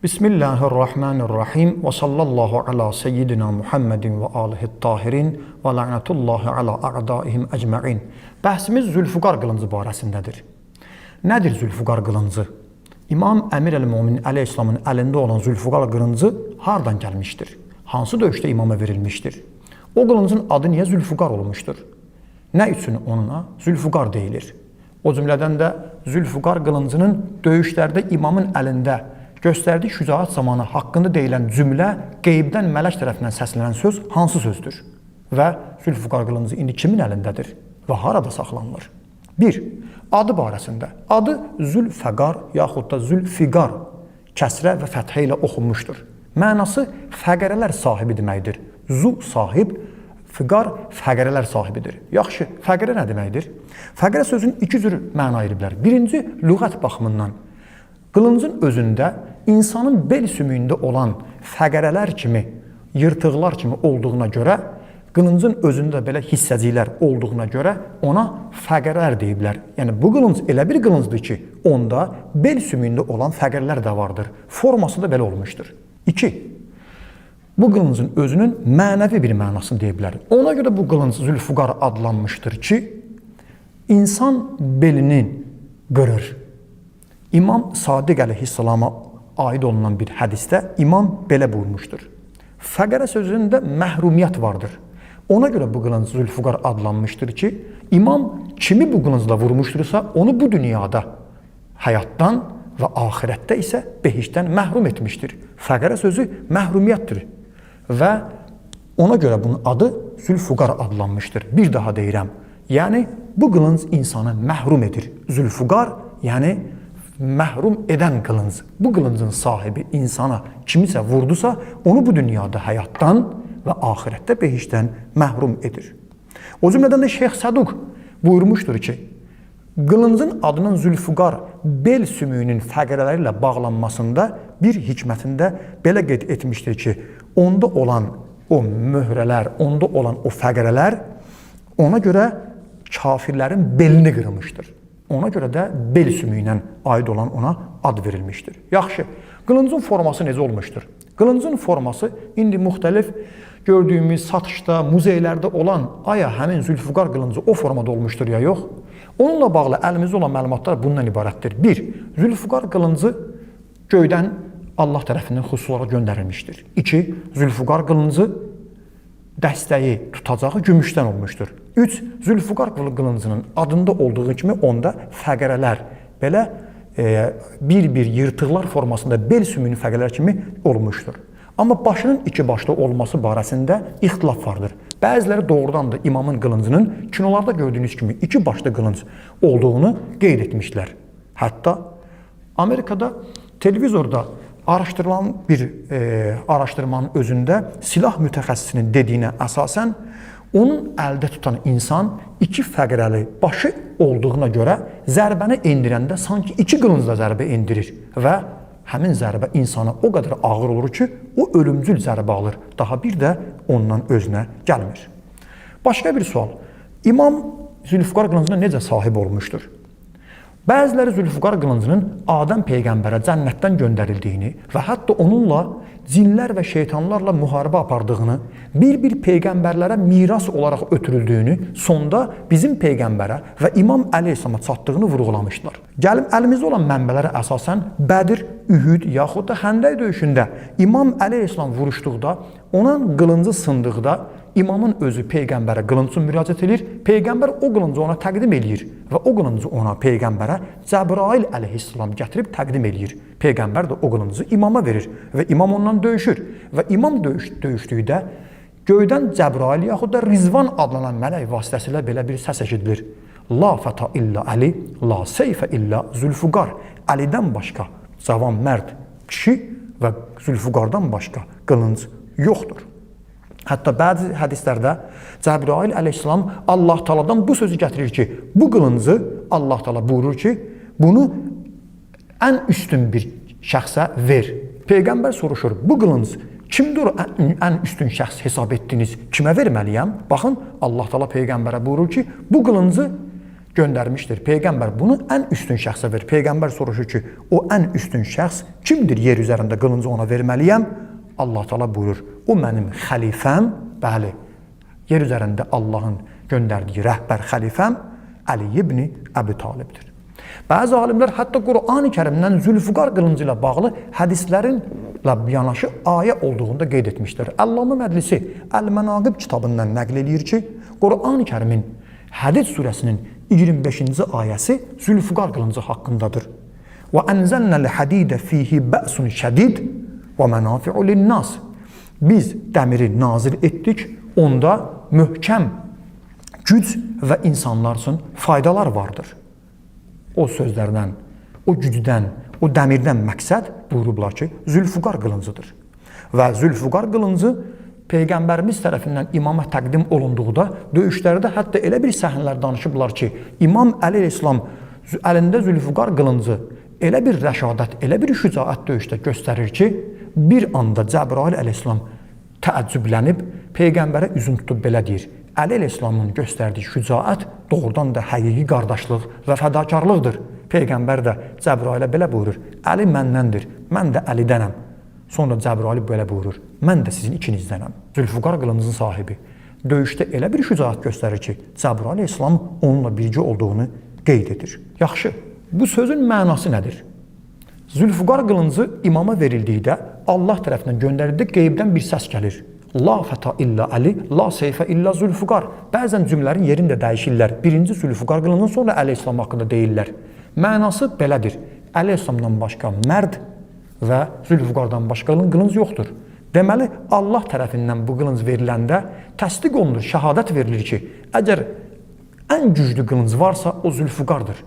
Bismillahirrahmanirrahim ve sallallahu ala seyyidina Muhammedin ve alihi tahirin ve la'natullahi ala a'daihim ecma'in. Bəhsimiz Zülfüqar qılıncı barəsindədir. Nədir Zülfüqar qılıncı? İmam Əmir el-Mömin əleyhissalamın əlində olan Zülfüqar qılıncı hardan gəlmişdir? Hansı döyüşdə imama verilmişdir? O qılıncın adı niyə Zülfüqar olmuşdur? Nə üçün ona Zülfüqar deyilir? O cümlədən də Zülfüqar qılıncının döyüşlərdə imamın əlində göstərdiyi şücaət zamanı haqqında deyilən cümlə qeybdən mələk tərəfindən səslənən söz hansı sözdür? Və Zülfüqar qılıncı indi kimin əlindədir və harada saxlanılır? 1. Adı barəsində. Adı Zülfəqar yaxud da Zülfiqar kəsrə və fəthə ilə oxunmuşdur. Mənası fəqərələr sahibi deməkdir. Zu sahib, fiqar fəqərələr sahibidir. Yaxşı, fəqərə nə deməkdir? Fəqərə sözün iki cür məna ediblər. Birinci, lüğət baxımından. Qılıncın özündə insanın bel sümüyündə olan fəqərələr kimi, yırtıqlar kimi olduğuna görə, qılıncın özündə belə hissəciklər olduğuna görə ona fəqərələr deyiblər. Yəni bu qılınc elə bir qılıncdır ki, onda bel sümüyündə olan fəqərələr də vardır. Forması da belə olmuşdur. 2. Bu qılıncın özünün mənəvi bir mənasını deyiblər. Ona görə bu qılınc Zülfüqar adlanmışdır ki, insan belini qırır. İmam Sadiq əleyhissalama aid olunan bir hədisdə imam belə buyurmuşdur. Fəqərə sözündə məhrumiyyət vardır. Ona görə bu qılınc Zülfüqar adlanmışdır ki, imam kimi bu qılıncla vurmuşdursa, onu bu dünyada həyatdan və axirətdə isə behişdən məhrum etmişdir. Fəqərə sözü məhrumiyyətdir və ona görə bunun adı Zülfüqar adlanmışdır. Bir daha deyirəm, yəni bu qılınc insanı məhrum edir. Zülfüqar, yəni məhrum edən qılınc. Bu qılıncın sahibi insana kimisə vurdusa, onu bu dünyada həyatdan və axirətdə behişdən məhrum edir. O cümlədən də Şeyx Səduq buyurmuşdur ki, qılıncın adının Zülfüqar bel sümüyünün fəqərələri ilə bağlanmasında bir hikmətində belə qeyd etmişdir ki, onda olan o möhrələr, onda olan o fəqərələr ona görə kafirlərin belini qırmışdır. Ona görə də bel sümüyünə aid olan ona ad verilmişdir. Yaxşı, qılıncın forması necə olmuşdur? Qılıncın forması indi müxtəlif gördüyümüz satışda, muzeylərdə olan aya həmin Zülfüqar qılıncı o formada olmuşdur ya yox? Onunla bağlı əlimizdə olan məlumatlar bundan ibarətdir. 1. Zülfüqar qılıncı göydən Allah tərəfindən xüsusi olaraq göndərilmişdir. 2. Zülfüqar qılıncı dəstəyi, tutacağı gümüşdən olmuşdur. 3. Zülfüqar qılıncının adında olduğu kimi onda fəqərələr, belə bir-bir yırtıqlar formasında bel sümüyünün fəqərələr kimi olmuşdur. Amma başının iki başlı olması barəsində ixtilaf vardır. Bəziləri doğrudan da imamın qılıncının kinolarda gördüyünüz kimi iki başlı qılınc olduğunu qeyd etmişlər. Hətta Amerikada televizorda araşdırılan bir araşdırmanın özündə silah mütəxəssisinin dediyinə əsasən onun əldə tutan insan iki fəqərəli başı olduğuna görə zərbəni endirəndə sanki iki qılıncla zərbə endirir və həmin zərbə insana o qədər ağır olur ki, o ölümcül zərbə alır. Daha bir də ondan özünə gəlmir. Başqa bir sual. İmam Zülfüqar qılıncına necə sahib olmuşdur? Bəziləri Zülfüqar qılıncının Adəm Peyğəmbərə cənnətdən göndərildiyini və hətta onunla cinlər və şeytanlarla müharibə apardığını, bir-bir peyğəmbərlərə miras olaraq ötürüldüyünü, sonda bizim peyğəmbərə və İmam əleyhissalama çatdığını vurğulamışlar. Gəlim əlimizdə olan mənbələrə əsasən Bədir, Ühüd yaxud da Xəndək döyüşündə İmam əleyhissalam vuruşduqda, onun qılıncı sındıqda İmamın özü Peyğəmbərə qılıncı müraciət edir, Peyğəmbər o qılıncı ona təqdim edir və o qılıncı ona Peyğəmbərə Cəbrail əleyhissalam gətirib təqdim edir. Peyğəmbər də o qılıncı imama verir və imam ondan döyüşür və imam döyüşdükdə göydən Cəbrail yaxud da Rizvan adlanan mələk vasitəsilə belə bir səs eşidilir. La fəta illa Əli, la seyfə illa Zülfüqar. Əlidən başqa cavan mərd kişi və Zülfüqardan başqa qılınc yoxdur. Hətta bəzi hədislərdə Cəbrail əleyhissalam Allah Taala'dan bu sözü gətirir ki, bu qılıncı Allah Taala buyurur ki, bunu ən üstün bir şəxsə ver. Peyğəmbər soruşur, bu qılınc kimdir ən üstün şəxs hesab etdiniz, kimə verməliyəm? Baxın, Allah Taala Peyğəmbərə buyurur ki, bu qılıncı göndərmişdir. Peyğəmbər bunu ən üstün şəxsə verir. Peyğəmbər soruşur ki, o ən üstün şəxs kimdir yer üzərində qılıncı ona verməliyəm? Allah Teala buyurur, o mənim xəlifəm, bəli, yer üzərində Allahın göndərdiyi rəhbər xəlifəm Əli ibn Əbi Talibdir. Bəzi alimlər hətta Qur'an-ı Kərimdən Zülfüqar qılıncı ilə bağlı hədislərinlə yanaşı ayə olduğunu da qeyd etmişdir. Əllamə Məclisi Əl-Mənaqib kitabından nəql edir ki, Qur'an-ı Kərimin Hədid surəsinin 25-ci ayəsi Zülfüqar qılıncı haqqındadır. Və ənzəlnəl hədidə fihi bə'sun şədid və mənafi'u lin-nas. Biz dəmiri nazil etdik, onda möhkəm güc və insanlar üçün faydalar vardır. O sözlərdən, o gücdən, o dəmirdən məqsəd buyurublar ki, Zülfüqar qılıncıdır. Və Zülfüqar qılıncı Peyğəmbərimiz tərəfindən imama təqdim olunduğunda döyüşlərdə hətta elə bir səhnələr danışıblar ki, İmam Əli əleyhissalam əlində Zülfüqar qılıncı elə bir rəşadət, elə bir şücaət döyüşdə göstərir ki, bir anda Cəbrail əleyhissalam təəccüblənib Peyğəmbərə üzün tutub belə deyir: Əli əleyhissalamın göstərdiyi şücaət doğrudan da həqiqi qardaşlıq və fədakarlıqdır. Peyğəmbər də Cəbrailə belə buyurur: Əli məndəndir, mən də Əlidənəm. Sonra Cəbrail belə buyurur: mən də sizin ikinizdənəm. Zülfüqar qılıncın sahibi döyüşdə elə bir şücaət göstərir ki, Cəbrail əleyhissalam onunla birgə olduğunu qeyd edir. Yaxşı, bu sözün mənası nədir? Zülfüqar qılıncı imama verildikdə Allah tərəfindən göndərildi, qeybdən bir səs gəlir. La fəta illa Əli, la seyfə illa Zülfüqar. Bəzən cümlələrin yerində dəyişirlər. Birinci Zülfüqar qılıncın, sonra Əli əleyhissalam haqqında deyirlər. Mənası belədir: Əli əleyhissalamdan başqa mərd və Zülfüqardan başqa qılınc yoxdur. Deməli, Allah tərəfindən bu qılınc veriləndə təsdiq olunur, şəhadət verilir ki, əgər ən güclü qılınc varsa, o Zülfüqardır.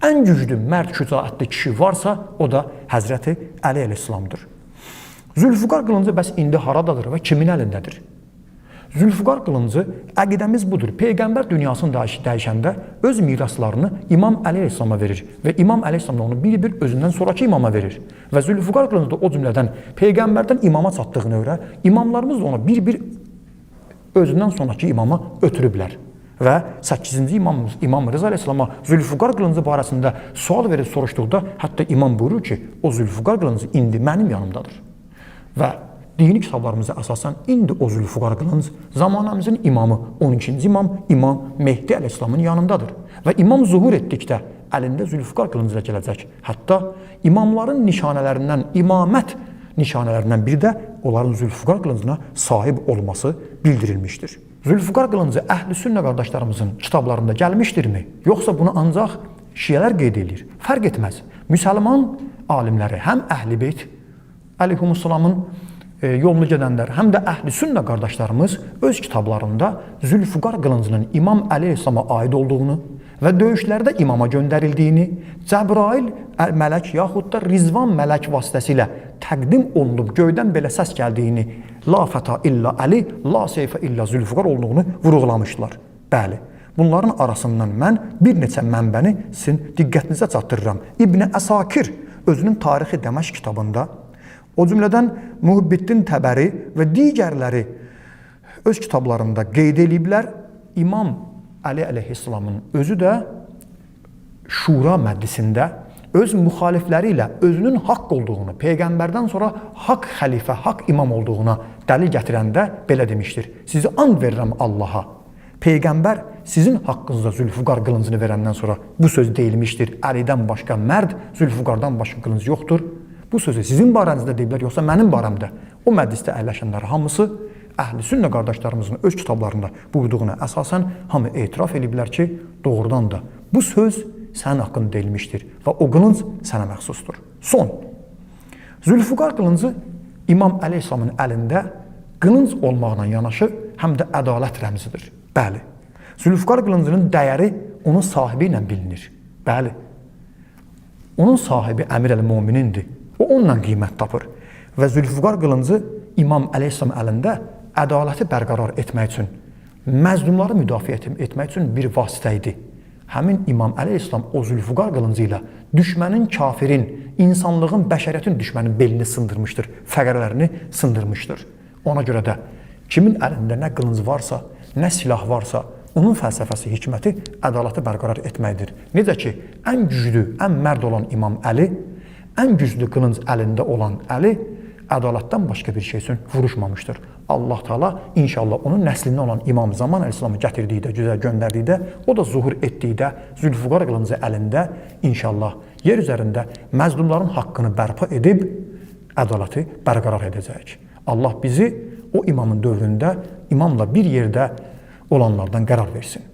Ən güclü mərd, şücaətli kişi varsa, o da Həzrəti Əli əleyhissalamdır. Zülfüqar qılıncı bəs indi haradadır və kimin əlindədir? Zülfüqar qılıncı, əqidəmiz budur. Peyğəmbər dünyasını dəyişəndə öz miraslarını İmam Əli əleyhissalama verir və İmam əleyhissalam da onu bir-bir özündən sonraki imama verir. Və Zülfüqar qılıncı da o cümlədən Peyğəmbərdən imama çatdığına görə imamlarımız da onu bir-bir özündən sonraki imama ötürüblər. Və 8-ci İmam Rıza əleyhissalama Zülfüqar qılıncı barəsində sual verib soruşduqda, hətta imam buyurur ki, o Zülfüqar qılıncı indi mənim yanımdadır. Və dini kitablarımıza əsasən indi o Zülfüqar qılınc zamanımızın imamı, 12-ci İmam Mehdi əleyhissalamın yanındadır. Və imam zuhur etdikdə əlində Zülfüqar qılıncı ilə gələcək. Hətta imamların nişanələrindən, imamət nişanələrindən biri də onların Zülfüqar qılıncına sahib olması bildirilmişdir. Zülfüqar qılıncı Əhl-i Sünnə qardaşlarımızın kitablarında gəlmişdirmi? Yoxsa bunu ancaq şiyələr qeyd edir? Fərq etməz. Müsəlman alimləri, həm Əhl-i Beyt əleyhissalamın yolunu gedənlər, həm də Əhl-i Sünnə qardaşlarımız öz kitablarında Zülfüqar qılıncının İmam Əli əleyhissalama aid olduğunu və döyüşlərdə imama göndərildiyini, Cəbrail mələk yaxud da Rizvan mələk vasitəsilə təqdim olunub göydən belə səs gəldiyini, la fəta illa Əli, la seyfə illa Zülfüqar olduğunu vurğulamışlar. Bəli, bunların arasından mən bir neçə mənbəni sizin diqqətinizə çatdırıram. İbn Əsakir özünün Tarixi Dəməşq kitabında, o cümlədən Muhibbiddin Təbəri və digərləri öz kitablarında qeyd ediblər. İmam Əli əleyhissalamın özü də Şura məclisində öz müxalifləri ilə özünün haqq olduğunu, Peyğəmbərdən sonra haqq xəlifə, haqq imam olduğuna dəlil gətirəndə belə demişdir: sizi and verirəm Allaha, Peyğəmbər sizin haqqınızda Zülfüqar qılıncını verəndən sonra bu söz deyilmişdir: Əlidən başqa mərd, Zülfüqardan başqa qılınc yoxdur. Bu sözü sizin barənizdə deyiblər, yoxsa mənim barəmdə? O məclisdə əyləşənlər hamısı Əhl-i Sünnə qardaşlarımızın öz kitablarında buyurduğuna əsasən hamı etiraf ediblər ki, doğrudan da bu söz sənin haqqında deyilmişdir və o qılınc sənə məxsusdur. Son, Zülfüqar qılıncı İmam əleyhissalamın əlində qılınc olmaqla yanaşı həm də ədalət rəmzidir. Bəli, Zülfüqar qılıncının dəyəri onun sahibi ilə bilinir. Bəli, onun sahibi Əmir əl-Möminindir. O onunla qiymət tapır. Və Zülfüqar qılıncı İmam əleyhissalam əlində ədaləti bərqərar etmək üçün, məzlumları müdafiə etmək üçün bir vasitə idi. Həmin İmam əleyhissalam o Zülfüqar qılıncı ilə düşmənin, kafirin, insanlığın, bəşəriyyətin düşmənin belini sındırmışdır, fəqərələrini sındırmışdır. Ona görə də kimin əlində nə qılınc varsa, nə silah varsa, onun fəlsəfəsi, hikməti ədaləti bərqərar etməkdir. Necə ki, ən güclü, ən mərd olan İmam Əli, ən güclü qılınc əlində olan Əli ədalətdən başqa bir şey üçün vuruşmamışdır. Allah Teala inşallah onun nəslindən olan İmam Zaman Əleyhisselamı gətirdikdə, gözəl göndərdikdə, o da zuhur etdikdə, Zülfüqar qılıncı əlində inşallah yer üzərində məzlumların haqqını bərpa edib ədaləti bərqərar edəcək. Allah bizi o imamın dövründə imamla bir yerdə olanlardan qərar versin.